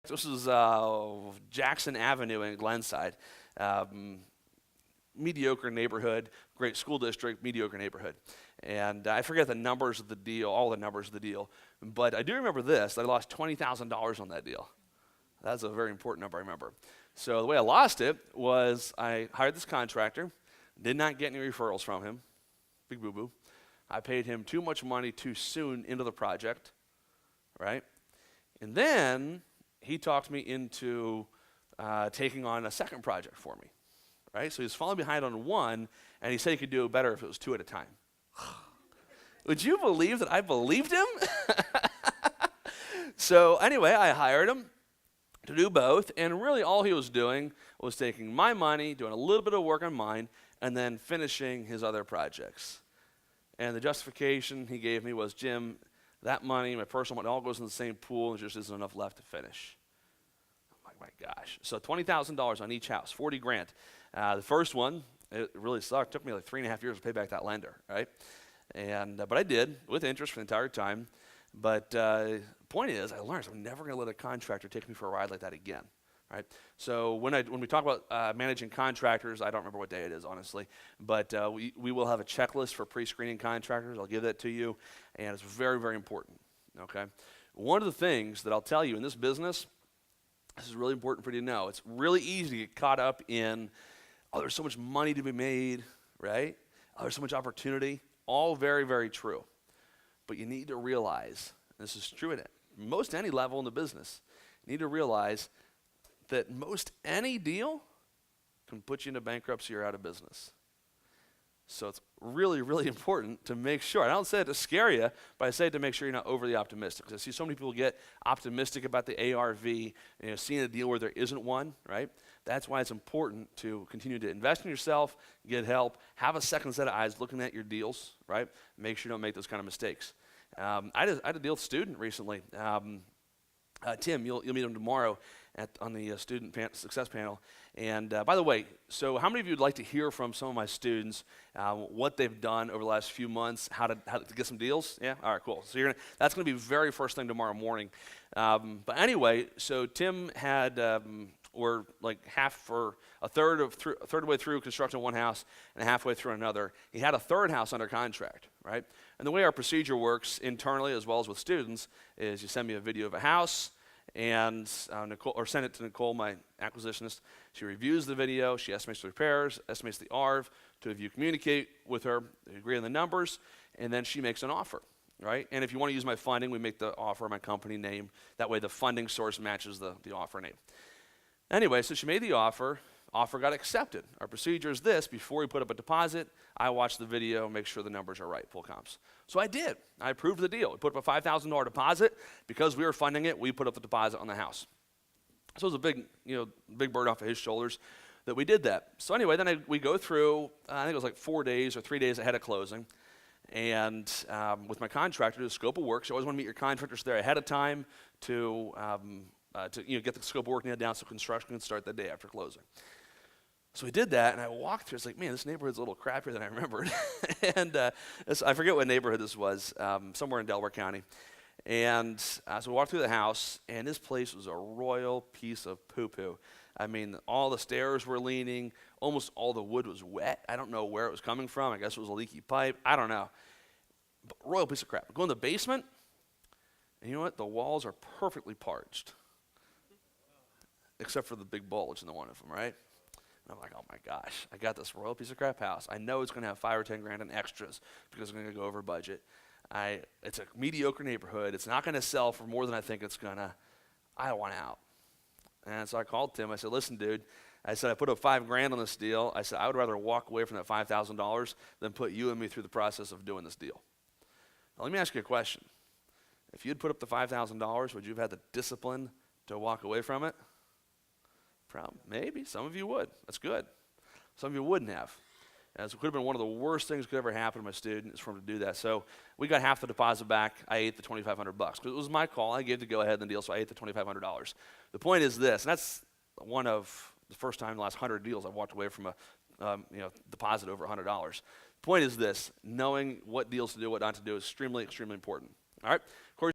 This is Jackson Avenue in Glenside. Mediocre neighborhood, great school district, mediocre neighborhood. And I forget the numbers of the deal, all the numbers of the deal, but I do remember this. I lost $20,000 on that deal. That's a very important number I remember. So the way I lost it was I hired this contractor, did not get any referrals from him, big boo-boo. I paid him too much money too soon into the project, right? And then he talked me into taking on a second project for me, right? So he was falling behind on one, and he said he could do it better if it was two at a time. Would you believe that I believed him? So anyway, I hired him to do both, and really all he was doing was taking my money, doing a little bit of work on mine, and then finishing his other projects. And the justification he gave me was, Jim, that money, my personal money, all goes in the same pool, and there just isn't enough left to finish. I'm like, my gosh. So $20,000 on each house, 40 grand. The first one, it really sucked. It took me like 3.5 years to pay back that lender, right? And but I did, with interest for the entire time. But the point is, I learned I'm never going to let a contractor take me for a ride like that again, right? So when we talk about managing contractors, I don't remember what day it is, honestly, but we will have a checklist for pre-screening contractors. I'll give that to you, and it's very, very important, okay? One of the things that I'll tell you in this business, this is really important for you to know, it's really easy to get caught up in, oh, there's so much money to be made, right? Oh, there's so much opportunity. All very, very true. But you need to realize, and this is true at most any level in the business, you need to realize that most any deal can put you into bankruptcy or out of business. So it's really, really important to make sure. I don't say it to scare you, but I say it to make sure you're not overly optimistic. Because I see so many people get optimistic about the ARV, seeing a deal where there isn't one, right? That's why it's important to continue to invest in yourself, get help, have a second set of eyes looking at your deals, right? Make sure you don't make those kind of mistakes. I had a deal with a student recently. Tim, you'll meet him tomorrow on the student success panel. And by the way, so how many of you would like to hear from some of my students what they've done over the last few months, how to get some deals? Yeah? All right, cool. So that's going to be very first thing tomorrow morning. But anyway, so Tim had, we're like a third of the way through construction of one house and halfway through another. He had a third house under contract, right? And the way our procedure works internally as well as with students is you send me a video of a house, and send it to Nicole, my acquisitionist. She reviews the video, she estimates the repairs, estimates the ARV. Two of you communicate with her, agree on the numbers, and then she makes an offer, right? And if you want to use my funding, we make the offer my company name. That way the funding source matches the offer name. Anyway, so she made the offer got accepted. Our procedure is this: before we put up a deposit, I watch the video, make sure the numbers are right, full comps. So I did. I approved the deal. We put up a $5,000 deposit. Because we were funding it, we put up the deposit on the house. So it was a big burden off of his shoulders that we did that. So anyway, then we go through, I think it was like 4 days or 3 days ahead of closing, and with my contractor, the scope of work. So you always want to meet your contractors there ahead of time to get the scope of work nailed down so construction can start the day after closing. So we did that, and I walked through. It's like, man, this neighborhood's a little crappier than I remembered. And I forget what neighborhood this was, somewhere in Delaware County. And so we walked through the house, and this place was a royal piece of poo-poo. I mean, all the stairs were leaning. Almost all the wood was wet. I don't know where it was coming from. I guess it was a leaky pipe. I don't know. But royal piece of crap. Go in the basement, and you know what? The walls are perfectly parched, except for the big bulge in the one of them, right? And I'm like, oh my gosh, I got this royal piece of crap house. I know it's going to have 5 or 10 grand in extras because it's going to go over budget. It's a mediocre neighborhood. It's not going to sell for more than I think it's going to. I want out. And so I called Tim. I said, listen, dude. I said, I put up 5 grand on this deal. I said, I would rather walk away from that $5,000 than put you and me through the process of doing this deal. Now, let me ask you a question. If you'd put up the $5,000, would you have had the discipline to walk away from it? Maybe. Some of you would. That's good. Some of you wouldn't have. And so it could have been one of the worst things that could ever happen to my student is for him to do that. So we got half the deposit back. I ate the $2,500 because it was my call. I gave the go-ahead in the deal, so I ate the $2,500. The point is this, and that's one of the first time in the last 100 deals I've walked away from a deposit over $100. The point is this: knowing what deals to do, what not to do is extremely, extremely important. All right? Of course,